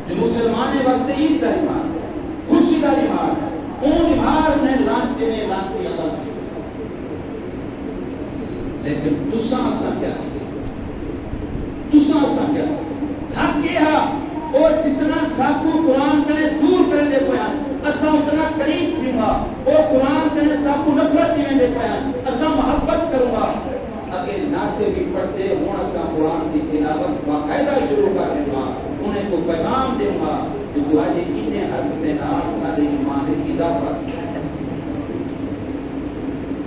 جو مسلمانے واسطے عید دا ایمان خوشی دا ایمان اون ایمان نے لانتے عمل لیکن تساں اساں کیا حق یہ ہے اور جتنا ساکو قرآن کرے دور کرے دے پایا اساں اتنا قریب تھی گا اور قرآن کرے ساکو نفرت دینے دے پایا اساں محبت کروں گا اگر ناسے بھی پڑھتے ہوں اساں قرآن کی تلاوت باقاعدہ شروع کر دیں گا انہیں کو پیغام دیں گا کہ تو آج انہیں حرکتیں نار سارے ایمان اضافہ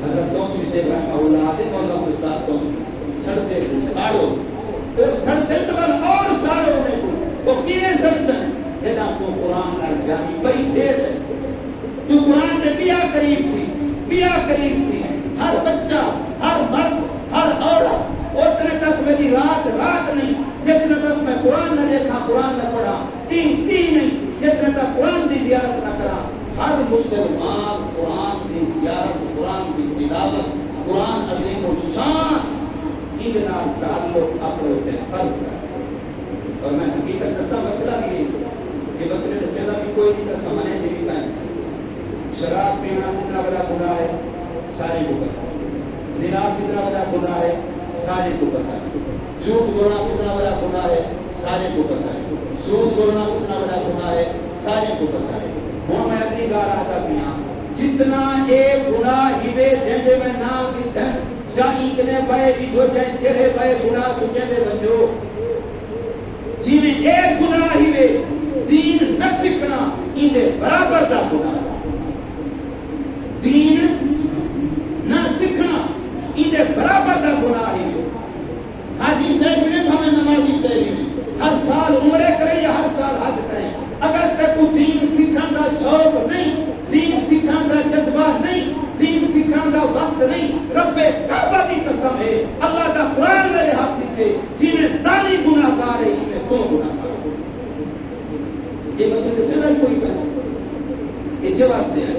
حضرت توسوی سے رحمہ اللہ دے مولا استاد کو سڑتے ساڑو اور سڑتے اور ساڑو نے وہ کینے سڑتے جدا تو قرآن کا جامی بڑی دیر ہے تو قرآن میں بیا قریب تھی ہر بچہ ہر مرد ہر عورت اتنے تک میری رات نہیں جتنے تک میں قرآن نہ دیکھا قرآن نہ پڑھا تین نہیں جتنے تک قرآن کی زیارت نہ کرا ہر مسلمان قرآن کی زیارت قرآن کی تلاوت قرآن عظیم الشان ادنا تعلق اپنے فرض ہے اور میں حقیقت دستا مسئلہ بھی ہے کہ مسئلے دستا بھی کوئی نہیں دستا منے نہیں پائے شراب پینا کتنا بڑا گناہ ہے سارے کو پتا ہے زنا کتنا بڑا گناہ ہے سارے کو پتا ہے جھوٹ بولنا کتنا بڑا گناہ ہے سارے کو پتا ہے سود بولنا کتنا بڑا گناہ ہے سارے کو پتا ہے ہوں میں اپنی گال آتا پیا جتنا ایک گناہ ہیوے جنجے میں نام کی دھن شاہی کنے بائے دی جو جائیں چہرے بائے گناہ سجے دے بنجو جی میں ایک گناہ ہیوے دین نہ سکھنا اندے برابر دا گناہ دین نہ سکھنا اندے برابر دا گناہ ہیوے حاجی صاحب نے ہمیں نمازی صاحب نے ہر سال عمرے کریں یا ہر سال حج کریں اگر تک دین سیکھن دا شوق نہیں دین سیکھن دا جذبہ نہیں دین سیکھن دا وقت نہیں رب کعبہ کی قسم ہے اللہ دا قرآن میرے ہاتھ دیکھے جنہیں ساری گناہ گار ہے انہیں دو گناہ گار یہ مسئلے سے نہیں کوئی پہنے یہ جو واسطے ہے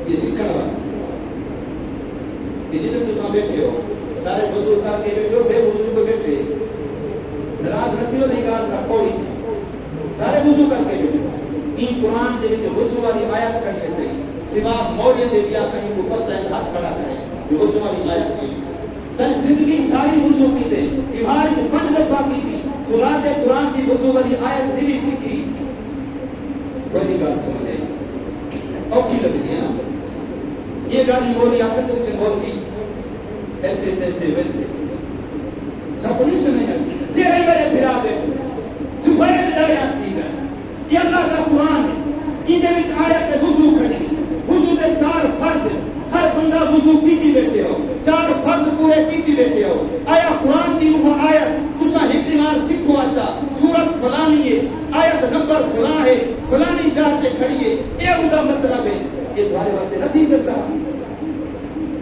یہ سیکھن واسطے یہ جتنے تو بیٹھے ہو سارے بزرگ کر کے بیٹھے ہو بے بزرگ کو بیٹھے نراز رکھتے ہو نہیں گال کا کوئی سارے وضو کر کے بیٹھے این قرآن دے وچ وضو والی آیت کہیں بیٹھے سوا موجے دے دیا کہیں کو پتہ ہے ہاتھ کھڑا کرے یہ وضو والی آیت کی تن زندگی ساری وضو کی تے بیمار کی پنج دفعہ کی تھی قرآن کی وضو والی آیت بھی سیکھی بڑی بات سمجھے اوکھی لگتی ہے نا یہ گالی بولی آپ نے سے بول کی ایسے تیسے ویسے سب نہیں سمجھا تیرے میرے پھرا بیٹھے سفید دریات کی گئے یہ اللہ کا قرآن اندھے وچ آیت وضو کھڑی وضو دے چار فرض ہر بندہ وضو کیتی بیٹھے ہو چار فرض پورے کیتی بیٹھے ہو آیا قرآن کی وہ آیت تسا احتمال سکھو اچھا سورت فلانی ہے آیت نمبر فلاں ہے فلانی جہاں سے کھڑی ہے یہ ان کا مسئلہ ہے یہ تمہارے واسطے نہیں سکتا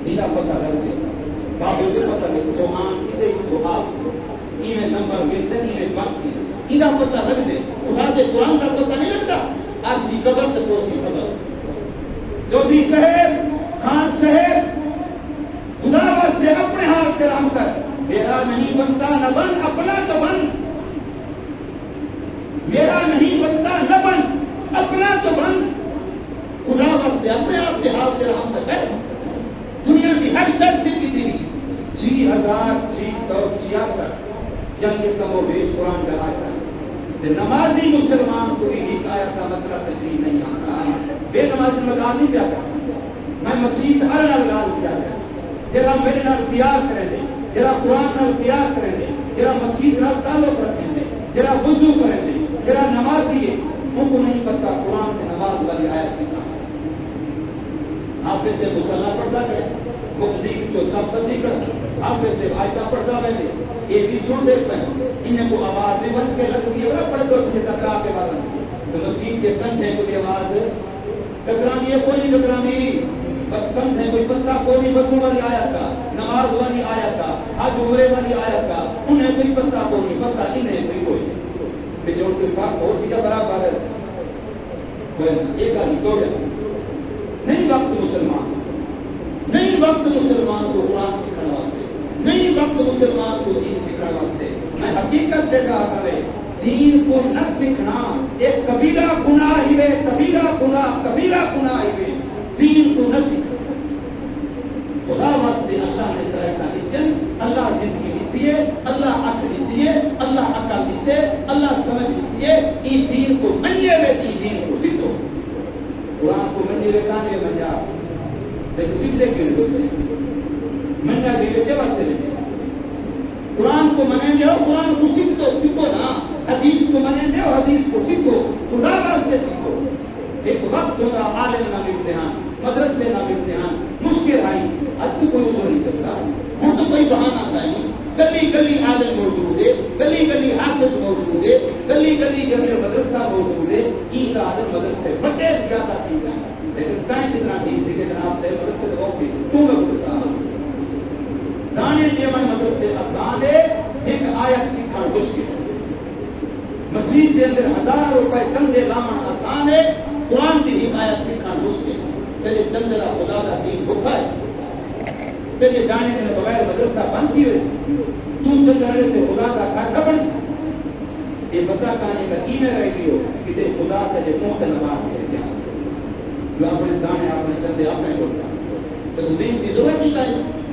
نیلا پتہ لگ دے بابو کو پتہ لگ تو آن کی تو آپ ایویں نمبر ملتے نہیں باقی ادھا پتہ لگ دے تمہارے قرآن کا پتہ نہیں لگتا آج کی قبر تک کوسی قبر جو دی شہر خان شہر خدا واسطے اپنے حال کرام کر میرا نہیں بنتا نہ بن اپنا تو بن میرا نہیں بنتا نہ بن اپنا تو بن خدا واسطے اپنے آپ کے حال کرام کر دنیا کی ہر شخص کی دی 6666 جنگ کم و بیش قرآن کا آتا ہے نمازی مسلمان کو ایک آیت کا مسئلہ تشریح نہیں آتا بے نمازی میں گال نہیں پیا کرتا میں مسجد ہر گال پیا کرتا جرا میرے نال پیار کریں دے جرا قرآن نال پیار کریں دے جرا مسجد نال تعلق رکھیں دے جرا وضو کریں دے جرا نمازی ہے ان کو نہیں پتا قرآن کے نماز والی آیت کی آپ سے مسلح پڑھتا کریں مقدی جو سب بندی کر آپ سے آیتہ پڑھتا رہے یہ بھی سن دے پہ انہیں کو آواز بھی بند کے لگ دیا بڑا پڑھ دو تجھے ٹکرا کے بعد تو مسجد کے کندھے کو بھی آواز ٹکرانی ہے کوئی نہیں ٹکرانی بس کندھے کوئی پتہ کوئی نہیں وضو والی آیت کا نماز والی آیت کا حج عمرے والی آیت کا انہیں کوئی پتہ کوئی نہیں پتہ انہیں کوئی کوئی کہ جو ان کے پاس بہت سی برابر ہے ایک آدمی تو نہیں وقت مسلمان نہیں وقت مسلمان کو قرآن سکھانے واسطے نہیں وقت مسلمان کو دین سکھانے واسطے میں حقیقت سے کہا کرے دین کو نہ سیکھنا ایک کبیرہ گناہ ہی ہے، کبیرہ گناہ ہی ہے، دین کو نہ سیکھنا۔ خدا واسطے اللہ نے طرح دیجن، اللہ زندگی دیتی ہے، اللہ عقل دیتی ہے، اللہ عقل دیتے، اللہ سمجھ دیتی ہے، ای دین کو منجے میں ای دین کو سیکھو۔ قرآن کو منجے میں کانے منجا لیکن سیکھتے کیوں نہیں منجا کے لیے واسطے نہیں۔ قرآن کو منیں گے قرآن کو سیکھو نا، حدیث کو منیں گے حدیث کو سیکھو، خدا واسطے سیکھو۔ ایک وقت ہوگا عالم نہ امتحان، مدرسے نہ امتحان، مشکل آئی، اب تو کوئی عذر نہیں کرتا، وہ تو کوئی بہانہ نہیں۔ گلی گلی عالم موجود ہے، گلی گلی حافظ موجود ہے، گلی گلی جامع مدرسہ موجود ہے، عید عالم مدرسے بڑے زیادہ کی جائیں، لیکن تائیں جتنا ٹھیک تھی کہ جناب سے مدرسے سے وقت تو میں بولتا دانے دیوان مدرسے آسان ہے، ایک آیت سیکھنا مشکل ہے۔ مسجد کے اندر 1000 روپے چندے لامن آسان ہے، قرآن کی ایک آیت سیکھنا مشکل ہے۔ تیرے چندرا خدا کا دین بھوکا ہے، تیرے جانے کے بغیر مدرسہ بند کی ہوئے، تم چندرے سے خدا کا گھر نہ بن سکتا۔ یہ بتا کہانی کا کی میں رہ گئی ہو کہ تے خدا کا جو موت نبات ہے کیا جو اپنے دانے اپنے چندے اپنے بولتا تو دین کی ضرورت ہی نہیں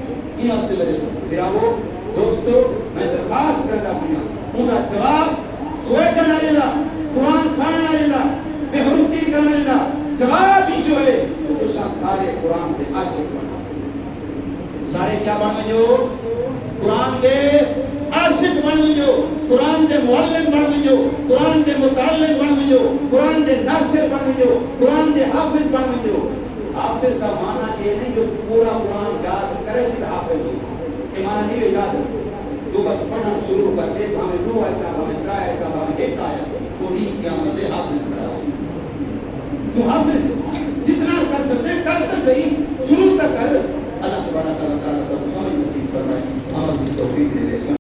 ہفتے لگے۔ پھر وہ دوستو میں درخواست کرتا ہوں انہا جواب سوئے کرنا لینا، قرآن سانا لینا، بے حرمتی کرنا لینا، جواب ہی جو ہے تو سارے قرآن کے عاشق بنا، سارے کیا بن جو قرآن کے عاشق بن جو، قرآن کے معلم بن جو، قرآن کے متعلم بن جو، قرآن کے ناصر بن جو، قرآن کے حافظ بن جو۔ حافظ کا معنی یہ نہیں جو پورا قرآن یاد کرے صرف حافظ ہو، یہ معنی نہیں یاد جو بس پڑھنا شروع کر کے ہمیں 2 آیت ہمیں 3 آیت ہمیں 1 آیت تو ہی قیامت حافظ بنا۔ تو حافظ جتنا کر سکتے